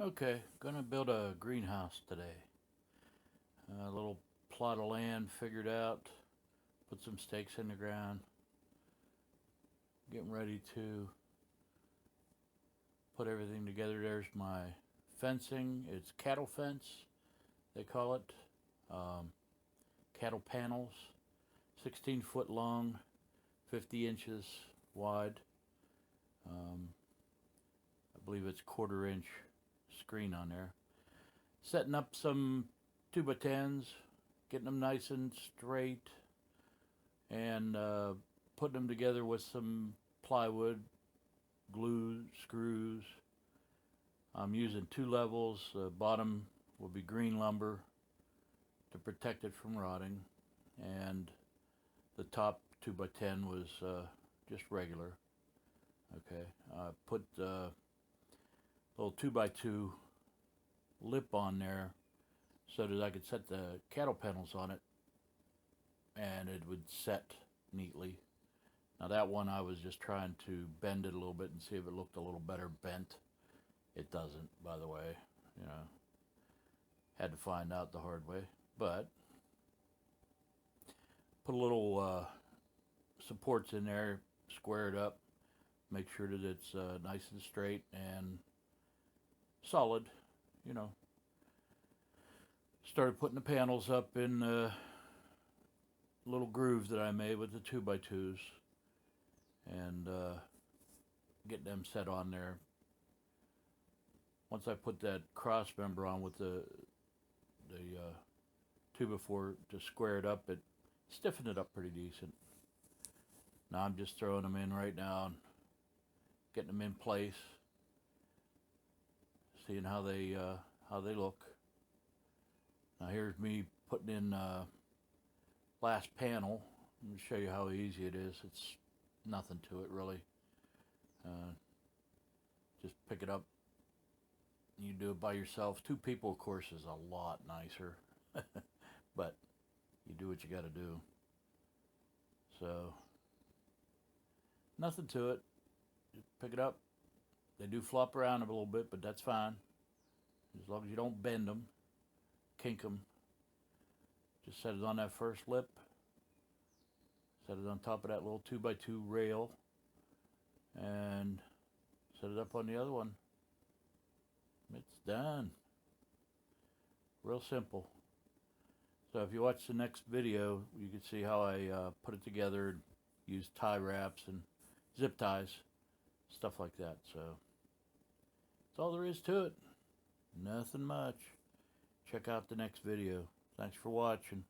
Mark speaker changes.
Speaker 1: Okay, gonna build a greenhouse today. A little plot of land figured out, put some stakes in the ground, getting ready to put everything together. There's my fencing. It's cattle fence, they call it. Um, Cattle panels, 16 foot long, 50 inches wide. Um, I believe it's quarter-inch screen on there. Setting up some 2x10s, getting them nice and straight, and putting them together with some plywood, glue, screws. I'm using two levels. The bottom will be green lumber to protect it from rotting, and the top 2x10 was just regular. Okay, I put a little 2x2 lip on there so that I could set the cattle panels on it and it would set neatly. Now that one I was just trying to bend it a little bit and see if it looked a little better bent. It doesn't, by the way. You know, had to find out the hard way. But put a little supports in there, square it up, make sure that it's nice and straight and solid. You know, started putting the panels up in little grooves that I made with the 2x2s and getting them set on there. Once I put that cross member on with the 2x4 to square it up, it stiffened it up pretty decent. Now I'm just throwing them in right now and getting them in place, seeing how they look. Now here's me putting in last panel. Let me show you how easy it is. It's nothing to it really. Uh, just pick it up. You do it by yourself. Two people, of course, is a lot nicer, but you do what you got to do. So nothing to it. Just pick it up. They do flop around a little bit, but that's fine. As long as you don't bend them, kink them. Just set it on that first lip. Set it on top of that little 2x2 rail. And set it up on the other one. It's done. Real simple. So if you watch the next video, you can see how I put it together and use tie wraps and zip ties, stuff like that. So that's all there is to it. Nothing much. Check out the next video. Thanks for watching.